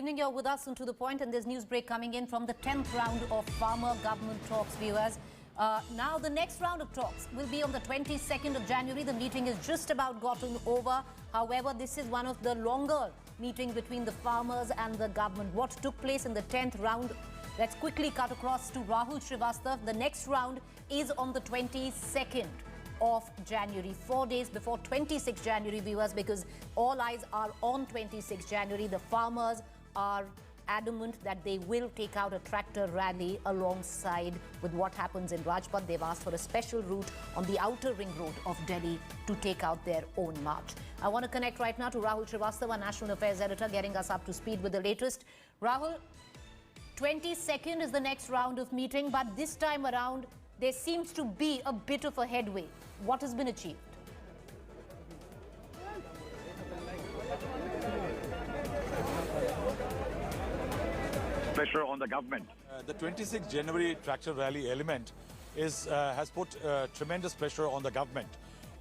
evening. You're with us and To The Point, and there's news break coming in from the 10th round of farmer government talks, viewers. Now the next round of talks will be on the 22nd of January. The meeting has just about gotten over. However, this is one of the longer meetings between the farmers and the government. What took place in the 10th round? Let's quickly cut across to Rahul Srivastav. The next round is on the 22nd of January, 4 days before 26 January, viewers, because all eyes are on 26 January. The farmers are adamant that they will take out a tractor rally alongside with what happens in Rajpath. They've asked for a special route on the outer ring road of Delhi to take out their own march. I want to connect right now to Rahul Srivastav, our National Affairs Editor, getting us up to speed with the latest. Rahul, 22nd is the next round of meeting, but this time around there seems to be a bit of a headway. What has been achieved? Pressure on the government. The 26th January tractor rally element has put tremendous pressure on the government.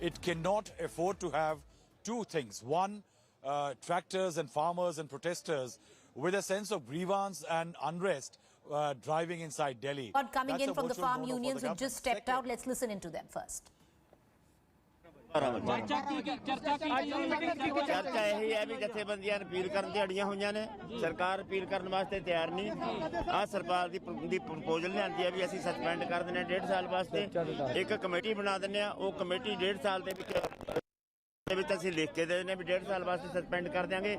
It cannot afford to have two things. One, tractors and farmers and protesters with a sense of grievance and unrest driving inside Delhi. But coming in from the farm unions who just stepped out, let's listen into them first. चर्चा यही है भी जथेबंदियां appeal करन ते अड़ियां होईयां ने सरकार appeal करन वास्ते तैयार नहीं आ सरकार दी प्रपोजल लिआंदी है भी ਅਸੀਂ सस्पेंड कर देने 1.5 साल वास्ते एक कमेटी बना देने आ ਉਹ कमेटी 1.5 साल ਦੇ ਵਿੱਚ ਅਸੀਂ ਲਿਖ ਕੇ ਦੇ ਦਿੰਦੇ ਵੀ 1.5 ਸਾਲ ਵਾਸਤੇ ਸਸਪੈਂਡ ਕਰ ਦਿਆਂਗੇ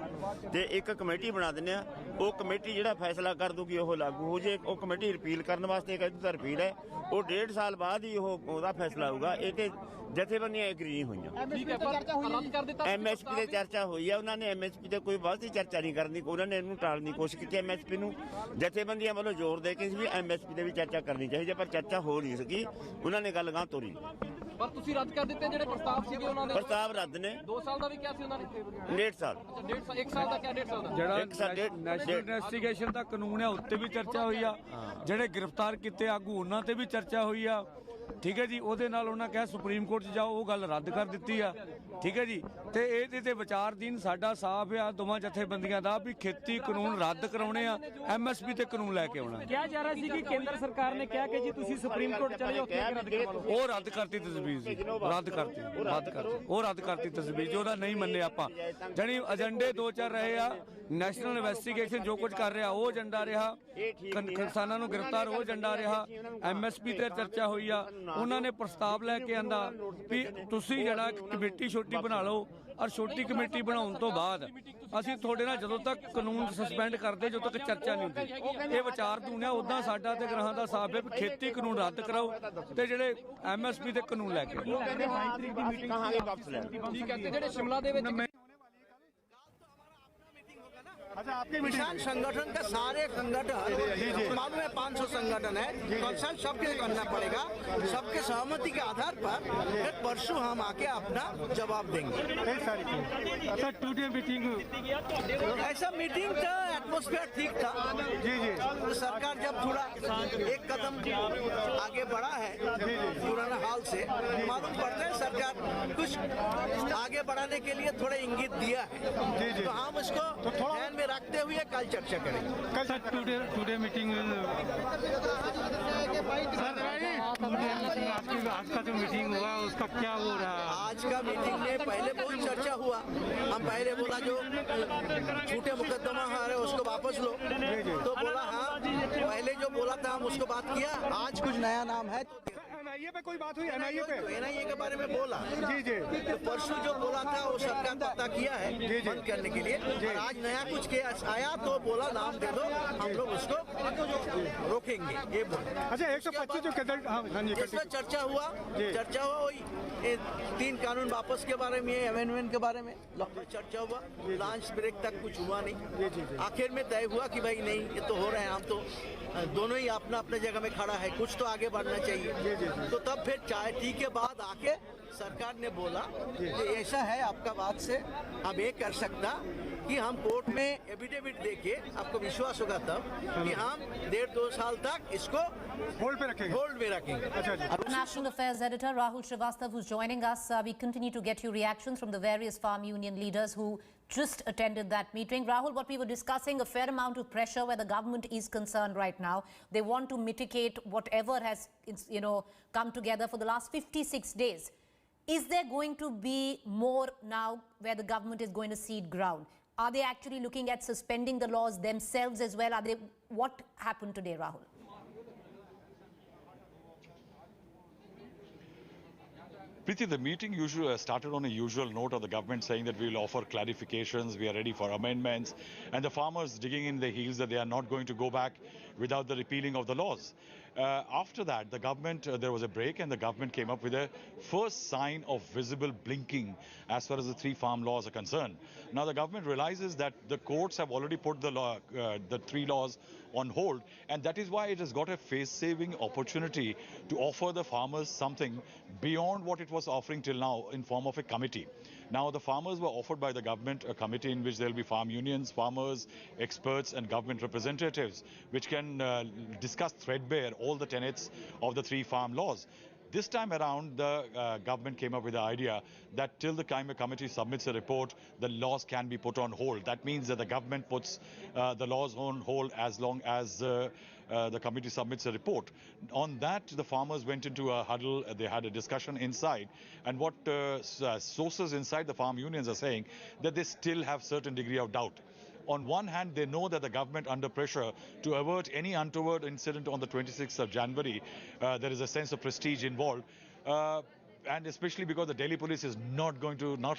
ਤੇ ਇੱਕ ਕਮੇਟੀ ਬਣਾ ਦਿੰਦੇ ਆ ਉਹ ਕਮੇਟੀ ਜਿਹੜਾ ਫੈਸਲਾ ਕਰ ਦੂਗੀ ਉਹ ਲਾਗੂ ਹੋ ਜੇ ਉਹ ਕਮੇਟੀ ਰਿਪੀਲ ਕਰਨ ਵਾਸਤੇ ਇੱਕ ਇਹਦੀ ਰਿਪੀਲ ਹੈ ਉਹ 1.5 ਸਾਲ ਬਾਅਦ ਹੀ ਉਹਦਾ ਫੈਸਲਾ ਹੋਊਗਾ ਇਹ ਤੇ ਜਥੇਬੰਦੀਆਂ ਐਗਰੀ ਨਹੀਂ ਹੋਈਆਂ ਠੀਕ ਹੈ ਪਰ ਰੱਦ ਕਰ ਦਿੱਤਾ ਐਮਐਸਪੀ ਤੇ ਚਰਚਾ ਹੋਈ ਆ ਉਹਨਾਂ ਨੇ ਐਮਐਸਪੀ ਤੇ ਕੋਈ ਬਹੁਤੀ ਚਰਚਾ ਨਹੀਂ ਕਰਨੀ ਉਹਨਾਂ ਨੇ ਇਹਨੂੰ ਟਾਲਣ ਦੀ ਕੋਸ਼ਿਸ਼ ਕੀਤੀ ਐਮਐਸਪੀ ਨੂੰ ਜਥੇਬੰਦੀਆਂ ਵੱਲੋਂ ਜ਼ੋਰ ਦੇ ਕੇ ਵੀ ਐਮਐਸਪੀ ਤੇ ਵੀ ਚਰਚਾ ਕਰਨੀ ਚਾਹੀਦੀ ਪਰ ਚਰਚਾ ਹੋ ਨਹੀਂ ਸਕੀ ਉਹਨਾਂ ਨੇ ਗੱਲ ਗਾਂ ਤੋਰੀ ਪਰ ਤੁਸੀਂ ਰੱਦ ਕਰ ਦਿੱਤੇ ਜਿਹੜੇ ਪ੍ਰਸਤਾਵ ਸੀਗੇ ਉਹਨਾਂ ਦੇ ਪ੍ਰਸਤਾਵ ਰੱਦ ਨੇ 2 ਸਾਲ ਦਾ ਵੀ ਕਿਹਾ ਸੀ ਉਹਨਾਂ ਨੇ 1.5 ਸਾਲ 1 ਸਾਲ ਦਾ ਕਿਹਾ 1.5 ਸਾਲ ਦਾ ਜਿਹੜਾ ਨੈਸ਼ਨਲ ਇਨਵੈਸਟੀਗੇਸ਼ਨ ਦਾ ਕਾਨੂੰਨ ਹੈ ਉੱਤੇ ਵੀ ਚਰਚਾ ਹੋਈ ਆ ਜਿਹੜੇ ਗ੍ਰਿਫਤਾਰ ਕੀਤੇ ਆਗੂ ਉਹਨਾਂ ਤੇ ਵੀ ਚਰਚਾ ਹੋਈ ਆ ਠੀਕ ਹੈ ਜੀ ਉਹਦੇ ਨਾਲ ਉਹਨਾਂ ਕਿਹਾ ਸੁਪਰੀਮ ਕੋਰਟ 'ਚ ਜਾਓ ਉਹ ਗੱਲ ਰੱਦ ਕਰ ਦਿੱਤੀ ਆ ਠੀਕ ਹੈ ਜੀ ਤੇ ਇਹਦੇ ਤੇ ਵਿਚਾਰਧੀਨ ਸਾਡਾ ਸਾਫ਼ ਆ ਦੋਵਾਂ ਜਥੇਬੰਦੀਆਂ ਦਾ ਵੀ ਖੇਤੀ ਕਾਨੂੰਨ ਰੱਦ ਕਰਾਉਣੇ ਆ ਐਮਐਸਪੀ ਤੇ ਕਾਨੂੰਨ ਲੈ ਕੇ ਆਉਣਾ ਕਿਹਾ ਜਾ ਰਿਹਾ ਸੀ ਕਿ ਕੇਂਦਰ ਸਰਕਾਰ ਨੇ ਕਿਹਾ ਕਿ ਜੀ ਤੁਸੀਂ ਸੁਪਰੀਮ ਕੋਰਟ ਚਲੇ ਜਾਓ ਉੱਥੇ ਰੱਦ ਕਰਵਾਓ ਉਹ ਰੱਦ ਕਰਤੀ ਤਜਵੀਜ਼ ਜੀ ਰੱਦ ਕਰਤੀ ਉਹ ਰੱਦ ਕਰਤੀ ਤਜਵੀਜ਼ ਉਹਦਾ ਨਹੀਂ ਮੰਨੇ ਆਪਾਂ ਜਾਨੀ ਏਜੰਡੇ 2-4 ਰਹੇ ਆ ਨੈਸ਼ਨਲ ਇਨਵੈਸਟੀਗੇਸ਼ਨ ਜੋ ਕੁਝ ਕਰ ਰਿਹਾ ਉਹ ਏਜੰਡਾ ਰਿਹਾ ਕਿਸਾਨਾਂ ਨੂੰ ਗ੍ਰਿਫਤਾਰ ਉਹ ਏਜੰਡਾ ਰਿਹਾ ਐਮਐਸਪੀ ਤੇ ਚਰਚਾ ਹੋਈ ਆ ਉਹਨਾਂ ਨੇ ਪ੍ਰਸਤਾਵ ਲੈ ਕੇ ਆਂਦਾ ਵੀ ਤੁਸੀਂ ਜਿਹੜਾ ਕਮੇਟੀ ਛੋਟੀ ਬਣਾ ਲਓ ਔਰ ਛੋਟੀ ਕਮੇਟੀ ਬਣਾਉਣ ਤੋਂ ਬਾਅਦ ਅਸੀਂ ਤੁਹਾਡੇ ਨਾਲ ਜਦੋਂ ਤੱਕ ਕਾਨੂੰਨ ਸਸਪੈਂਡ ਕਰਦੇ ਜਦੋਂ ਤੱਕ ਚਰਚਾ ਨਹੀਂ ਹੁੰਦੀ ਇਹ ਵਿਚਾਰ ਦੁਨੀਆ ਉਦਾਂ ਸਾਡਾ ਤੇ ਗ੍ਰਹਾਂ ਦਾ ਸਾਫ਼ ਹੈ ਵੀ ਖੇਤੀ ਕਾਨੂੰਨ ਰੱਦ ਕਰਾਓ ਤੇ ਜਿਹੜੇ ਐਮਐਸਪੀ ਦੇ ਕਾਨੂੰਨ ਲੈ ਕੇ ਕਹਾਂਗੇ ਵਾਪਸ ਲੈ ਠੀਕ ਹੈ ਤੇ ਜਿਹੜੇ ਸ਼ਿਮਲਾ ਦੇ ਵਿੱਚ अच्छा आपके किसान संगठन का सारे संगठन मालूम है 500 संगठन है कंसल्ट सबके करना पड़ेगा सबके सहमति के आधार पर परसों हम आके अपना जवाब देंगे अच्छा टुडे मीटिंग ऐसा मीटिंग था एटमॉस्फेयर ठीक था जी जी तो सरकार जब थोड़ा एक कदम आगे बढ़ा है पुराना हाल से मालूम पड़ता है सरकार कुछ आगे बढ़ाने के लिए थोड़ा इंगित दिया है तो हम उसको ध्यान में रखते हुए कल चर्चा करेंगे कल टुडे मीटिंग आज का जो मीटिंग हुआ उसका क्या हो रहा है आज का मीटिंग में पहले बहुत चर्चा हुआ हम पहले बोला जो झूठे मुकदमा है उसको वापस लो तो बोला हाँ पहले जो बोला था हम उसको बात किया आज कुछ नया नाम है एनआईए पे कोई बात हुई एनआईए पे एनआईए के बारे में बोला जी जी तो परसों जो बोला था वो सरकार पता किया है बंद करने के लिए और आज नया कुछ केस आया तो बोला नाम दे दो हम लोग उसको रोकेंगे ये बोला अच्छा 125 जो इसमें चर्चा हुआ वही 3 कानून वापस के बारे में अमेंडमेंट के बारे में लंबी चर्चा हुआ लंच ब्रेक तक कुछ हुआ नहीं आखिर में तय हुआ कि भाई नहीं ये तो हो रहे हैं हम तो दोनों ही अपना अपने जगह में खड़ा है कुछ तो आगे बढ़ना चाहिए तो तब फिर चाय टी के बाद आके सरकार ने बोला कि ऐसा है आपका बात से हम ये कर सकता कि हम कोर्ट में एफिडेविट देके आपको विश्वास होगा तब कि हम 1.5-2 साल तक इसको होल्ड में रखेंगे। National Affairs Editor Rahul Srivastava, who's joining us. We continue to get your reactions from the various farm union leaders who just attended that meeting. Rahul, what we were discussing, a fair amount of pressure where the government is concerned right now. They want to mitigate whatever has, come together for the last 56 days. Is there going to be more now where the government is going to cede ground? Are they actually looking at suspending the laws themselves as well? What happened today, Rahul? Preeti, the meeting usually started on a usual note of the government saying that we will offer clarifications, we are ready for amendments, and the farmers digging in their heels that they are not going to go back without the repealing of the laws. After that, the government, there was a break, and the government came up with a first sign of visible blinking as far as the 3 farm laws are concerned. Now, the government realizes that the courts have already put the 3 laws on hold, and that is why it has got a face-saving opportunity to offer the farmers something beyond what it was offering till now in form of a committee. Now, the farmers were offered by the government a committee in which there will be farm unions, farmers, experts and government representatives, which can discuss threadbare all the tenets of the 3 farm laws. This time around, the government came up with the idea that till the time a committee submits a report, the laws can be put on hold. That means that the government puts the laws on hold as long as the committee submits a report. On that, the farmers went into a huddle. They had a discussion inside. And what sources inside the farm unions are saying, that they still have certain degree of doubt. On one hand, they know that the government under pressure to avert any untoward incident on the 26th of January, there is a sense of prestige involved. And especially because the Delhi police is not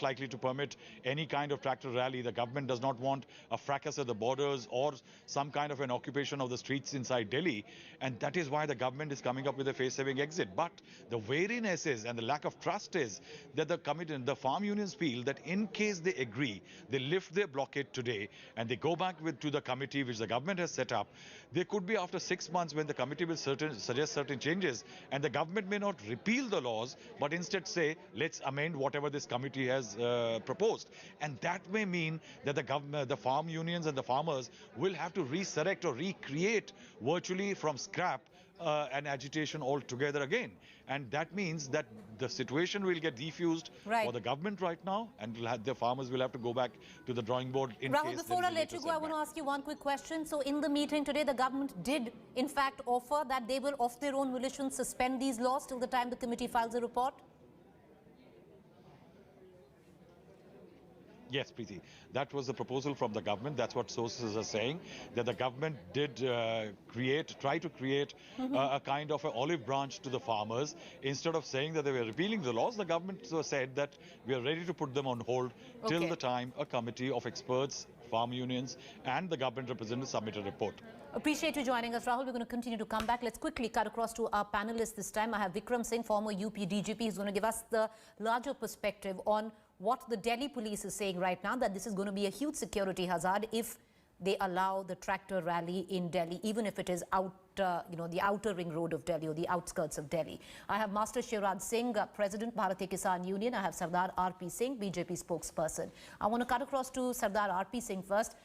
likely to permit any kind of tractor rally. The government does not want a fracas at the borders or some kind of an occupation of the streets inside Delhi. And that is why the government is coming up with a face-saving exit. But the wariness is, and the lack of trust is, that the farm unions feel that in case they agree, they lift their blockade today and they go back to the committee which the government has set up, there could be after 6 months when the committee will suggest certain changes, and the government may not repeal the laws, but instead say, let's amend whatever this committee has proposed. And that may mean that the farm unions and the farmers will have to resurrect or recreate virtually from scrap an agitation altogether again. And that means that the situation will get defused for the government right now, and the farmers will have to go back to the drawing board in Rahul, case before I let you go, I want to ask you one quick question. So in the meeting today, the government did, in fact, offer that they will, of their own volition, suspend these laws till the time the committee files a report? Yes, Preeti. That was the proposal from the government. That's what sources are saying, that the government did try to create a kind of an olive branch to the farmers. Instead of saying that they were repealing the laws, the government said that we are ready to put them on hold till the time a committee of experts, farm unions and the government representatives submit a report. Appreciate you joining us, Rahul. We're going to continue to come back. Let's quickly cut across to our panelists this time. I have Vikram Singh, former UP DGP. He's going to give us the larger perspective on what the Delhi police is saying right now, that this is going to be a huge security hazard if they allow the tractor rally in Delhi, even if it is out, the outer ring road of Delhi or the outskirts of Delhi. I have Master Shivraj Singh, President, Bharatiya Kisan Union. I have Sardar R.P. Singh, BJP spokesperson. I want to cut across to Sardar R.P. Singh first.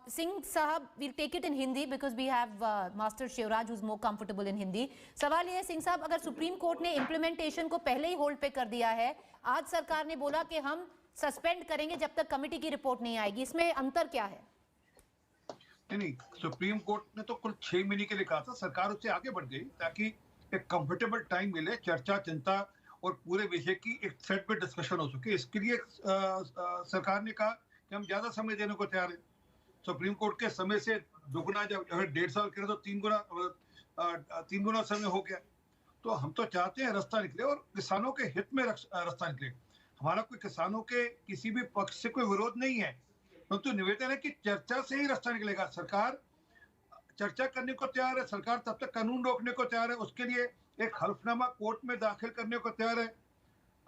Singh Sahab, we'll take it in Hindi because we have Master Shivraj who's more comfortable in Hindi. सवाल ये है सिंह साहब, अगर supreme court ने implementation को पहले ही hold पे कर दिया है, आज सरकार ने बोला कि हम सस्पेंड करेंगे जब तक कमेटी की रिपोर्ट नहीं आएगी, इसमें अंतर क्या है? नहीं, सुप्रीम कोर्ट ने तो कुल 6 महीने के लिए कहा था, सरकार उससे आगे बढ़ गई ताकि एक कंफर्टेबल टाइम मिले, चर्चा चिंता और पूरे विषय की एक थ्रेड पे डिस्कशन हो सके। इसके लिए सरकार ने कहा कि हम ज्यादा समय देने को तैयार हैं। सुप्रीम कोर्ट के समय से दुगुना, जब 1.5 साल के तो 3 गुना समय हो गया। तो हम तो चाहते हैं रास्ता निकले और किसानों के हित में रास्ता निकले। हमारा कोई किसानों के किसी भी पक्ष से कोई विरोध नहीं है, परंतु निवेदन है कि चर्चा से ही रास्ता निकलेगा। सरकार चर्चा करने को तैयार है, सरकार तब तक कानून रोकने को तैयार है, उसके लिए एक हल्फनामा कोर्ट में दाखिल करने को तैयार है।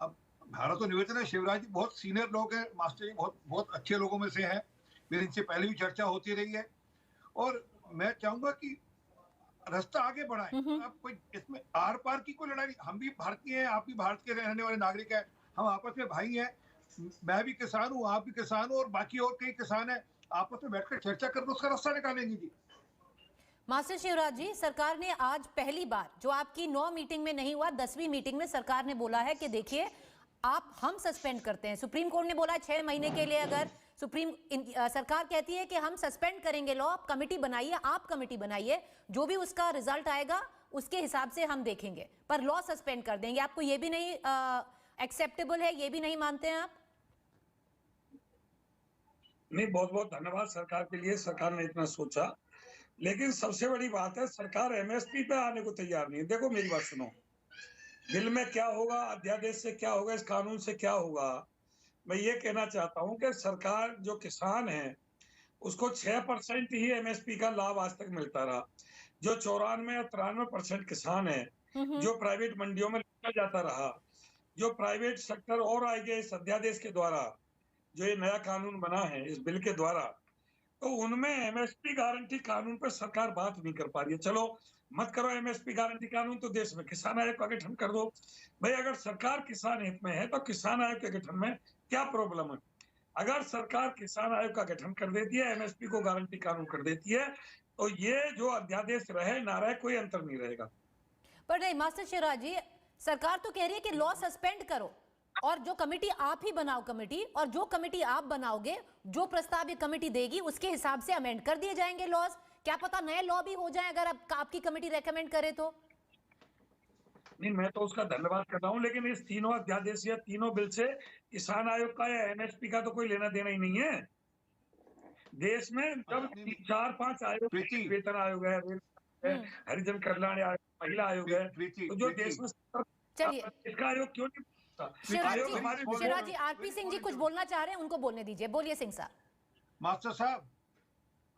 अब हमारा तो निवेदन है, शिवराज जी बहुत सीनियर लोग हैं, मास्टर जी बहुत अच्छे लोगों में से हैं, मेरी इनसे पहले भी चर्चा होती रही है और मैं चाहूंगा कि रास्ता आगे बढ़ाएं। अब कोई इसमें आर पार की कोई लड़ाई, हम भी भारतीय हैं, आप भी भारत के रहने वाले नागरिक हैं, हम आपस में भाई हैं। मैं भी किसान हूँ, आप भी किसान हो, और बाकी और कई किसान हैं, आपस में बैठकर चर्चा कर उसका रास्ता निकालेंगे जी। मास्टर शिवराज जी, सरकार ने आज पहली बार, जो आपकी 9 मीटिंग में नहीं हुआ, 10वीं मीटिंग में सरकार ने बोला है कि देखिए हम सस्पेंड करते हैं। सुप्रीम कोर्ट ने बोला 6 महीने के लिए, अगर सरकार कहती है कि हम सस्पेंड करेंगे लॉ, आप कमेटी बनाइए, आप कमेटी बनाइए, जो भी उसका रिजल्ट आएगा उसके हिसाब से हम देखेंगे, पर लॉ सस्पेंड कर देंगे। आपको ये भी नहीं एक्सेप्टेबल है, ये भी नहीं मानते हैं आप? नहीं, बहुत बहुत धन्यवाद सरकार के लिए, सरकार ने इतना सोचा। लेकिन सबसे बड़ी बात है, सरकार एमएसपी पे आने को तैयार नहीं है। देखो मेरी बात सुनो, बिल में क्या होगा, अध्यादेश से क्या होगा, इस कानून से क्या होगा। मैं ये कहना चाहता हूं कि सरकार, जो किसान है उसको 6% ही एमएसपी का लाभ आज तक मिलता रहा। जो 94 या 93% किसान है जो प्राइवेट मंडियों में लिया जाता रहा, जो प्राइवेट सेक्टर और आएंगे इस अध्यादेश के द्वारा, जो ये नया कानून बना है इस बिल के द्वारा, तो उनमें एमएसपी गारंटी कानून पर सरकार बात नहीं कर पा रही है। चलो मत करो एमएसपी गारंटी कानून, तो देश में किसान आयोग का गठन कर दो। भाई अगर सरकार किसान हित में है तो किसान आयोग के गठन में क्या प्रॉब्लम है? अगर सरकार किसान आयोग का गठन कर देती है, एमएसपी को गारंटी कानून कर देती है, तो ये जो अध्यादेश रहे ना रहे कोई अंतर नहीं रहेगा। पर नहीं मास्टर शिवराज जी, सरकार तो कह रही है कि लॉ सस्पेंड करो, और जो कमेटी आप ही बनाओ कमेटी, और जो कमेटी आप बनाओगे, जो प्रस्ताव ये कमेटी देगी उसके हिसाब से अमेंड कर दिए जाएंगे लॉज। क्या पता नए लॉ भी हो जाए अगर आपकी कमेटी रेकमेंड करे तो। नहीं, मैं तो उसका धन्यवाद करता हूँ, लेकिन इस तीनों अध्यादेश या तीनों बिल से किसान आयोग का या एमएसपी का तो कोई लेना देना ही नहीं है। देश में जब 4-5 आयोग, वेतन आयोग है, हरिजन कल्याण आयोग, महिला आयोग है, तो जो देश में चलिए इसका आयोग क्यों नहीं? शिवराज जी, आरपी सिंह जी कुछ बोलना चाह रहे हैं, उनको बोलने दीजिए। बोलिए सिंह साहब। मास्टर साहब,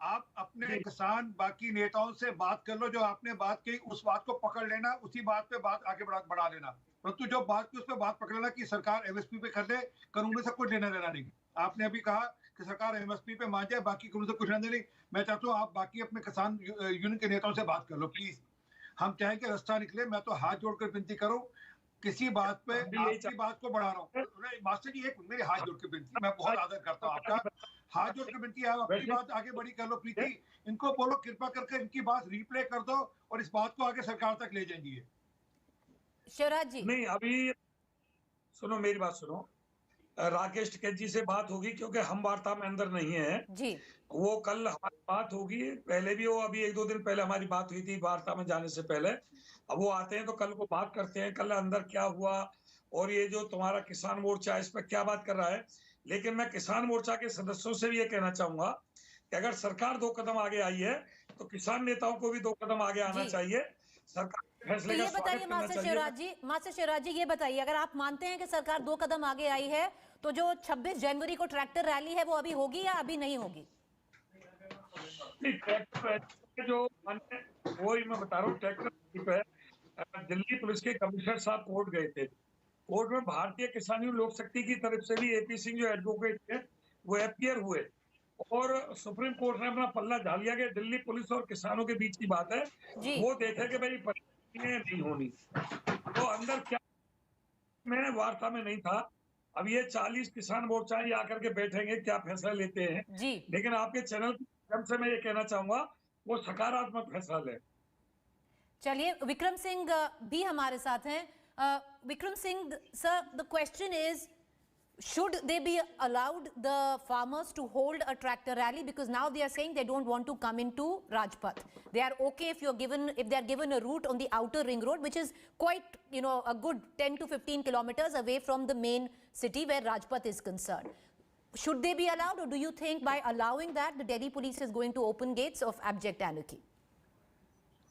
आप अपने किसान बाकी नेताओं से बात कर लो, जो आपने बात की उस बात को पकड़ लेना, उसी बात पे बात आगे बढ़ा लेना। परंतु जो बात की उस पर बात पकड़ लेना कि सरकार एमएसपी पे कर दे, कानून से कुछ लेना देना नहीं। आपने अभी कहा कि सरकार एमएसपी पे मान जाए, बाकी कानून से कुछ लेना नहीं। मैं चाहता हूँ आप बाकी अपने किसान यूनियन के नेताओं से बात कर लो प्लीज। हम चाहें कि रास्ता निकले। मैं तो हाथ जोड़कर विनती करूँ, किसी बात पे आपकी बात को बढ़ा रहा हूँ। मास्टर जी, एक मेरे हाथ जोड़ के विनती, मैं बहुत आदर करता हूँ आपका, हाथ जोड़ के विनती है, आप अपनी बात आगे बढ़ी कर लो प्रीति। इनको बोलो कृपा करके इनकी बात रिप्ले कर दो और इस बात को आगे सरकार तक ले जाएंगी। शिवराज जी नहीं, अभी सुनो मेरी बात सुनो, राकेश टिकैत जी से बात होगी, क्योंकि हम वार्ता में अंदर नहीं है जी। वो कल हमारी बात होगी, पहले भी वो अभी 1-2 दिन पहले हमारी बात हुई थी वार्ता में जाने से पहले। अब वो आते हैं तो कल को बात करते हैं, कल अंदर क्या हुआ और ये जो तुम्हारा किसान मोर्चा है इस पर क्या बात कर रहा है। लेकिन मैं किसान मोर्चा के सदस्यों से भी ये कहना चाहूंगा कि अगर सरकार 2 कदम आगे आई है तो किसान नेताओं को भी 2 कदम आगे आना चाहिए। सरकार के फैसले का स्वागत करना चाहिए। मास्टर शिवराज जी, ये बताइए, अगर आप मानते हैं कि सरकार 2 कदम आगे आई है, तो जो 26 जनवरी को ट्रैक्टर रैली है वो अभी होगी या अभी नहीं होगी? ट्रैक्टर जो वही मैं बता रहा हूँ, ट्रैक्टर पे दिल्ली पुलिस के कमिश्नर साहब कोर्ट गए थे। कोर्ट में भारतीय किसान लोक शक्ति की तरफ से भी एपी सिंह जो एडवोकेट थे वो अपीयर हुए, और सुप्रीम कोर्ट ने अपना पल्ला झाल लिया कि दिल्ली पुलिस और किसानों के बीच की बात है, वो देखे कि भाई परिस्थितियां नहीं होनी। तो अंदर क्या, मैं वार्ता में नहीं था। अब ये 40 किसान मोर्चा ये आकर के बैठेंगे, क्या फैसला लेते हैं जी। लेकिन आपके चैनल के माध्यम से मैं ये कहना चाहूंगा वो सकारात्मक फैसला ले। चलिए, विक्रम सिंह भी हमारे साथ हैं। Vikram Singh sir, the question is, should they be allowed the farmers to hold a tractor rally, because now they are saying they don't want to come into Rajpath. They are okay if they are given a route on the outer ring road, which is quite, a good 10 to 15 kilometers away from the main city where Rajpath is concerned. Should they be allowed, or do you think by allowing that the Delhi police is going to open gates of abject anarchy?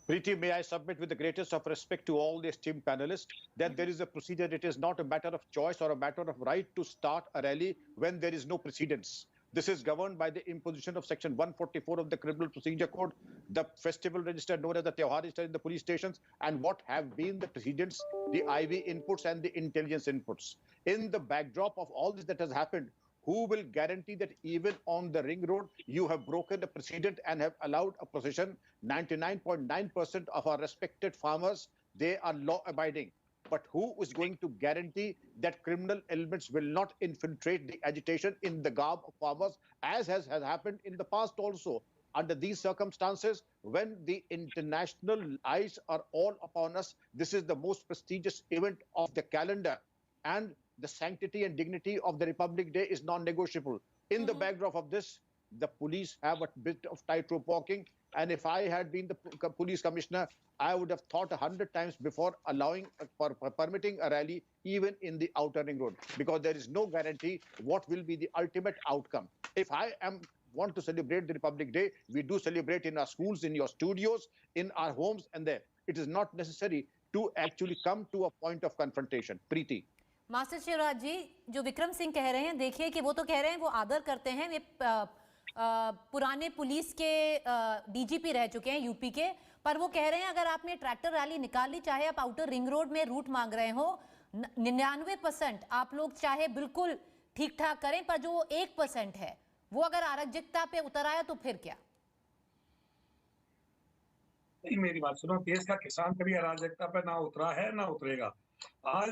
Preeti, may I submit with the greatest of respect to all the esteemed panelists that there is a procedure. It is not a matter of choice or a matter of right to start a rally when there is no precedence. This is governed by the imposition of section 144 of the Criminal Procedure Code, the festival register known as the Tewhar register in the police stations, and what have been the precedents, the IV inputs and the intelligence inputs. In the backdrop of all this that has happened, who will guarantee that even on the ring road, you have broken the precedent and have allowed a procession? 99.9% of our respected farmers, they are law abiding. But who is going to guarantee that criminal elements will not infiltrate the agitation in the garb of farmers, as has happened in the past also? Under these circumstances, when the international eyes are all upon us, this is the most prestigious event of the calendar, and the sanctity and dignity of the Republic Day is non-negotiable. In the backdrop of this, the police have a bit of tightrope walking, and if I had been the police commissioner, I would have thought 100 times before allowing permitting a rally even in the outer ring road, because there is no guarantee what will be the ultimate outcome. If I want to celebrate the Republic Day, we do celebrate in our schools, in your studios, in our homes, and there. It is not necessary to actually come to a point of confrontation. Preeti. Master Shivraj ji, जो विक्रम सिंह कह रहे हैं, देखिए कि वो तो कह रहे हैं वो आदर करते हैं, वे पुराने पुलिस के डीजीपी रह चुके हैं यूपी के, पर वो कह रहे हैं अगर आपने ट्रैक्टर रैली निकाली, चाहे आप आउटर रिंग रोड में रूट मांग रहे हो, 99% आप लोग चाहे बिल्कुल ठीक ठाक करें, पर जो 1% है वो अगर अराजकता पे उतर आया तो फिर क्या? नहीं, मेरी बात सुनो, देश का किसान कभी अराजकता पे ना उतरा है ना उतरेगा। आज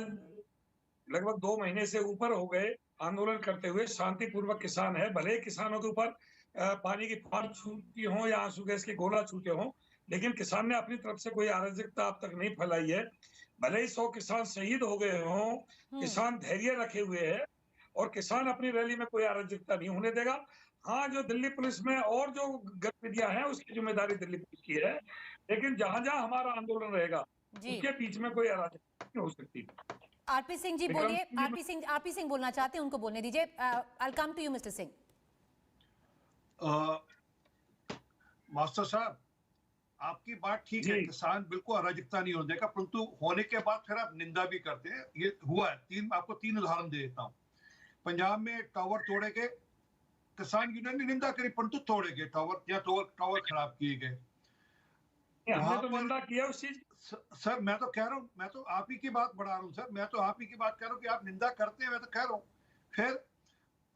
लगभग 2 महीने से ऊपर हो गए आंदोलन करते हुए, शांतिपूर्वक किसान है, भले किसानों के ऊपर पानी की फुहार छूटी हो या आंसू गैस के गोला छूटे हो, लेकिन किसान ने अपनी तरफ से कोई अराजकता अब तक नहीं फैलाई है। भले ही 100 किसान शहीद हो गए हों, किसान धैर्य रखे हुए है और किसान अपनी रैली में कोई अराजकता नहीं होने देगा। हाँ, जो दिल्ली पुलिस में और जो गतिविधियां हैं उसकी जिम्मेदारी दिल्ली पुलिस की है, लेकिन जहां जहां हमारा आंदोलन रहेगा उसके बीच में कोई अराजकता नहीं हो सकती। आरपी सिंह जी बोलिए। आरपी सिंह बोलना चाहते हैं, उनको बोलने दीजिए। I come to you mister Singh. Master साहब, आपकी बात ठीक है, किसान बिल्कुल अराजकता नहीं होने देगा, परंतु होने के बाद फिर आप निंदा भी करते हैं। ये हुआ है। आपको 3 उदाहरण दे देता हूँ। पंजाब में टावर तोड़े गए, किसान यूनियन ने निंदा करी, परंतु तोड़े गए टावर, या टावर खराब किए गए। हमने तो निंदा किया उस चीज। सर मैं तो कह रहा हूँ, मैं तो आप ही की बात बढ़ा रहा हूँ सर, मैं तो आप ही की बात कह रहा हूँ कि आप निंदा करते हैं, मैं तो कह रहा हूँ। फिर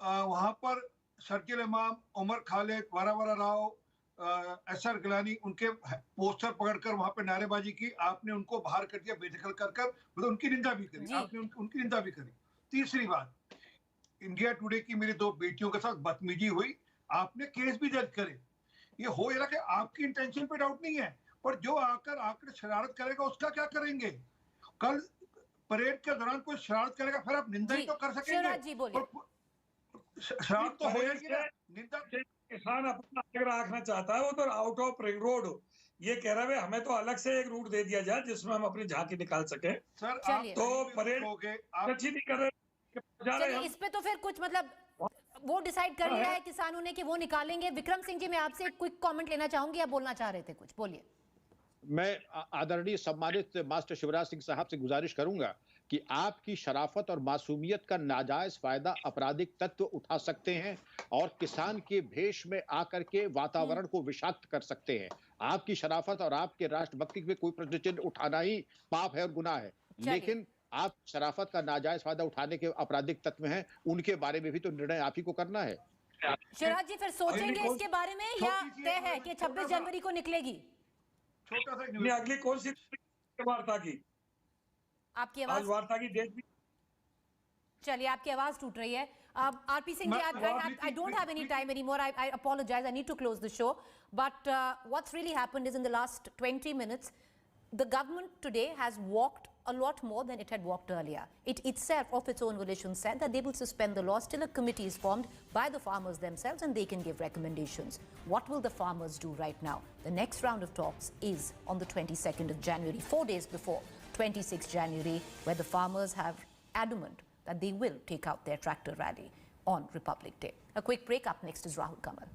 वहां पर शर्जील इमाम, उमर खालिद, वारा राव, SR गिलानी, उनके पोस्टर पकड़कर वहां पे नारेबाजी की, आपने उनको बाहर कर दिया बेदखल कर, मतलब उनकी निंदा भी करी, आपने उनकी निंदा भी करी। तीसरी बात, इंडिया टुडे की मेरी 2 बेटियों के साथ बदतमीजी हुई, आपने केस भी दर्ज करे। ये हो रहा कि आपकी इंटेंशन पे डाउट नहीं है, पर जो आकर शरारत करेगा उसका क्या करेंगे? कल परेड के दौरान कोई शरारत करेगा, फिर आप निंदा ही तो कर सकेंगे। शरारत तो होगी ना, निंदा। किसान अपना अगर रखना चाहता है वो तो आउट ऑफ रिंग रोड ये कह रहा है, हमें तो अलग से एक रूट दे दिया जाए जिसमें हम अपनी झांकी निकाल सके। सर तो परेड अच्छी नहीं कर रहे। इस पे तो फिर कुछ मतलब वो डिसाइड कर लिया है किसानों ने कि वो निकालेंगे। विक्रम सिंह जी, मैं आपसे एक क्विक कमेंट लेना चाहूंगी, आप बोलना चाह रहे थे कुछ, बोलिए। मैं आदरणीय सम्मानित मास्टर शिवराज सिंह साहब से गुजारिश करूंगा कि आपकी शराफत और मासूमियत का नाजायज फायदा आपराधिक तत्व उठा सकते हैं और किसान के भेष में आकर के वातावरण को विषाक्त कर सकते हैं। आपकी शराफत और आपके राष्ट्रभक्ति पे कोई प्रश्न चिन्ह उठाना ही पाप है और गुनाह है, लेकिन आप शराफत का नाजायज फायदा उठाने के आपराधिक तत्व हैं, उनके बारे में भी तो निर्णय आप ही को करना है। शिवराज जी, फिर सोचेंगे इसके बारे में या तय है कि 26 जनवरी को निकलेगी? छोटा सा अगली कौन सी वार्ता की? आपकी आवाज वार्ता की डेट भी, चलिए आपकी आवाज टूट रही है। RP Singh ji, I don't have any time anymore. I apologize. I need to close the show. But what's really happened is in the last 20 minutes, the government today has walked a lot more than it had walked earlier. It itself, of its own volition, said that they will suspend the laws till a committee is formed by the farmers themselves and they can give recommendations. What will the farmers do right now? The next round of talks is on the 22nd of January, 4 days before 26th January, where the farmers have adamant that they will take out their tractor rally on Republic Day. A quick break. Up next is Rahul Kamal.